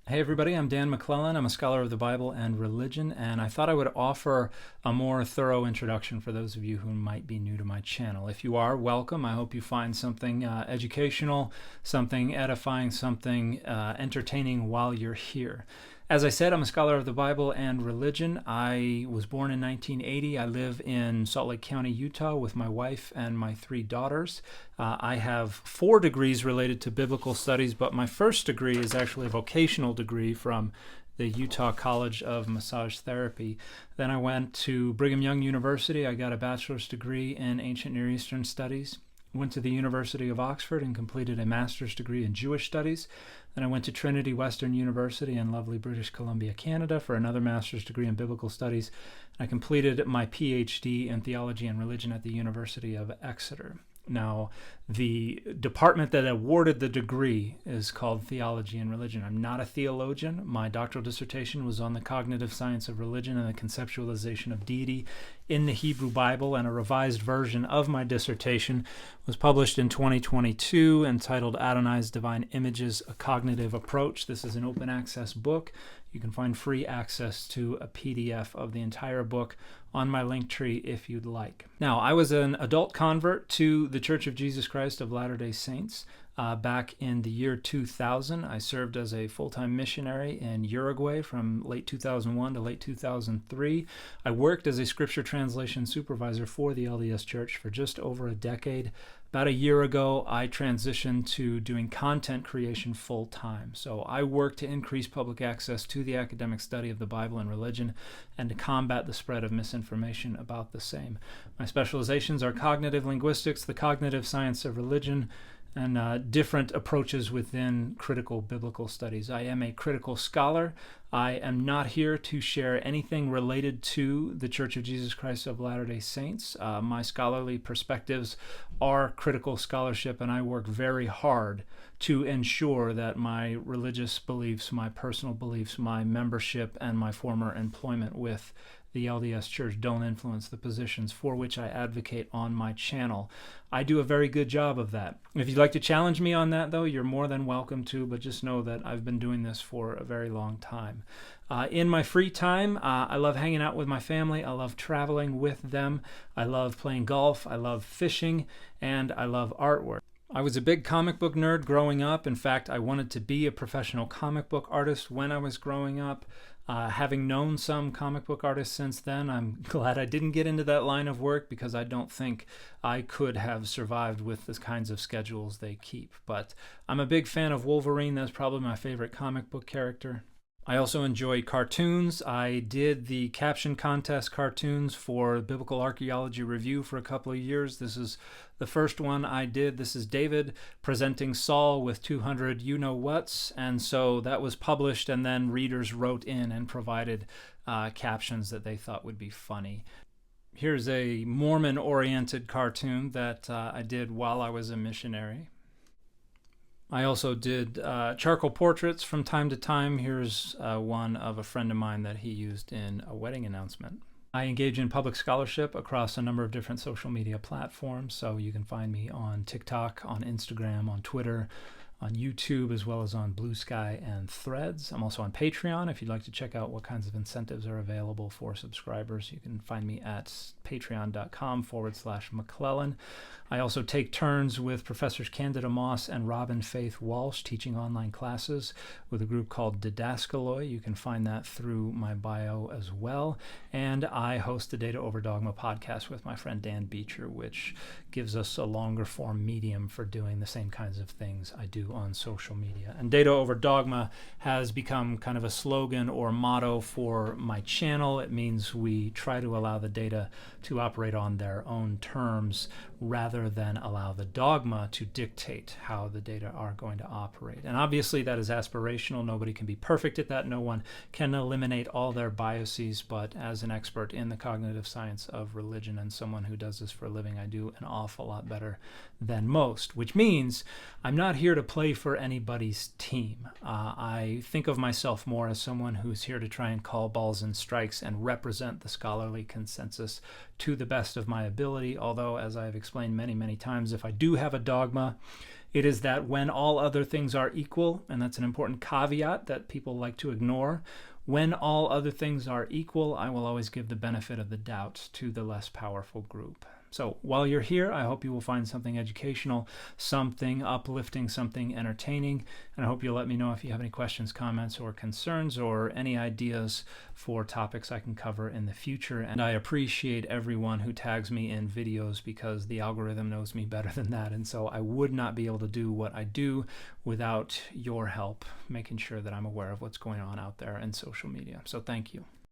Hey everybody, I'm Dan McClellan. I'm a scholar of the Bible and religion, and I thought I would offer a more thorough introduction for those of you who might be new to my channel. If you are, welcome. I hope you find something educational, something edifying, something entertaining while you're here. As I said, I'm a scholar of the Bible and religion. I was born in 1980. I live in Salt Lake County, Utah with my wife and my 3 daughters. I have 4 degrees related to biblical studies, but my first degree is actually a vocational degree from the Utah College of Massage Therapy. Then I went to Brigham Young University. I got a bachelor's degree in Ancient Near Eastern Studies. Went to the University of Oxford and completed a master's degree in Jewish Studies. Then I went to Trinity Western University in lovely British Columbia, Canada for another master's degree in Biblical Studies. I completed my PhD in Theology and Religion at the University of Exeter. Now, the department that awarded the degree is called Theology and Religion. I'm not a theologian. My doctoral dissertation was on the cognitive science of religion and the conceptualization of deity in the Hebrew Bible, and a revised version of my dissertation was published in 2022 entitled Adonai's Divine Images, A Cognitive Approach. This is an open access book. You can find free access to a PDF of the entire book on my Linktree if you'd like. Now, I was an adult convert to the Church of Jesus Christ of Latter-day Saints back in the year 2000. I served as a full-time missionary in Uruguay from late 2001 to late 2003. I worked as a scripture translation supervisor for the LDS Church for just over a decade. About a year ago, I transitioned to doing content creation full-time. So I work to increase public access to the academic study of the Bible and religion and to combat the spread of misinformation about the same. My specializations are cognitive linguistics, the cognitive science of religion, and different approaches within critical biblical studies. I am a critical scholar. I am not here to share anything related to the Church of Jesus Christ of Latter-day Saints. My scholarly perspectives are critical scholarship, and I work very hard to ensure that my religious beliefs, my personal beliefs, my membership, and my former employment with the LDS Church don't influence the positions for which I advocate on my channel. I do a very good job of that. If you'd like to challenge me on that, though, you're more than welcome to, but just know that I've been doing this for a very long time. In my free time, I love hanging out with my family. I love traveling with them. I love playing golf. I love fishing, and I love artwork. I was a big comic book nerd growing up. In fact, I wanted to be a professional comic book artist when I was growing up. Having known some comic book artists since then, I'm glad I didn't get into that line of work because I don't think I could have survived with the kinds of schedules they keep. But I'm a big fan of Wolverine. That's probably my favorite comic book character. I also enjoy cartoons. I did the caption contest cartoons for Biblical Archaeology Review for a couple of years. This is the first one I did. This is David presenting Saul with 200 you-know-whats, and so that was published, and then readers wrote in and provided captions that they thought would be funny. Here's a Mormon-oriented cartoon that I did while I was a missionary. I also did charcoal portraits from time to time. Here's one of a friend of mine that he used in a wedding announcement. I engage in public scholarship across a number of different social media platforms, so you can find me on TikTok, on Instagram, on Twitter, on YouTube, as well as on Blue Sky and Threads. I'm also on Patreon. If you'd like to check out what kinds of incentives are available for subscribers, you can find me at patreon.com/McClellan. I also take turns with Professors Candida Moss and Robin Faith Walsh teaching online classes with a group called Didaskaloi. You can find that through my bio as well. And I host the Data Over Dogma podcast with my friend Dan Beecher, which gives us a longer form medium for doing the same kinds of things I do on social media. And Data Over Dogma has become kind of a slogan or motto for my channel. It means we try to allow the data to operate on their own terms rather than allow the dogma to dictate how the data are going to operate. And obviously that is aspirational. Nobody can be perfect at that. No one can eliminate all their biases, but as an expert in the cognitive science of religion and someone who does this for a living, I do an awful lot better than most, which means I'm not here to play for anybody's team. I I think of myself more as someone who's here to try and call balls and strikes and represent the scholarly consensus to the best of my ability. Although, as I've explained many, many times, if I do have a dogma, it is that when all other things are equal, and that's an important caveat that people like to ignore, when all other things are equal, I will always give the benefit of the doubt to the less powerful group. So while you're here, I hope you will find something educational, something uplifting, something entertaining, and I hope you'll let me know if you have any questions, comments, or concerns, or any ideas for topics I can cover in the future. And I appreciate everyone who tags me in videos, because the algorithm knows me better than that, and so I would not be able to do what I do without your help making sure that I'm aware of what's going on out there in social media. So thank you.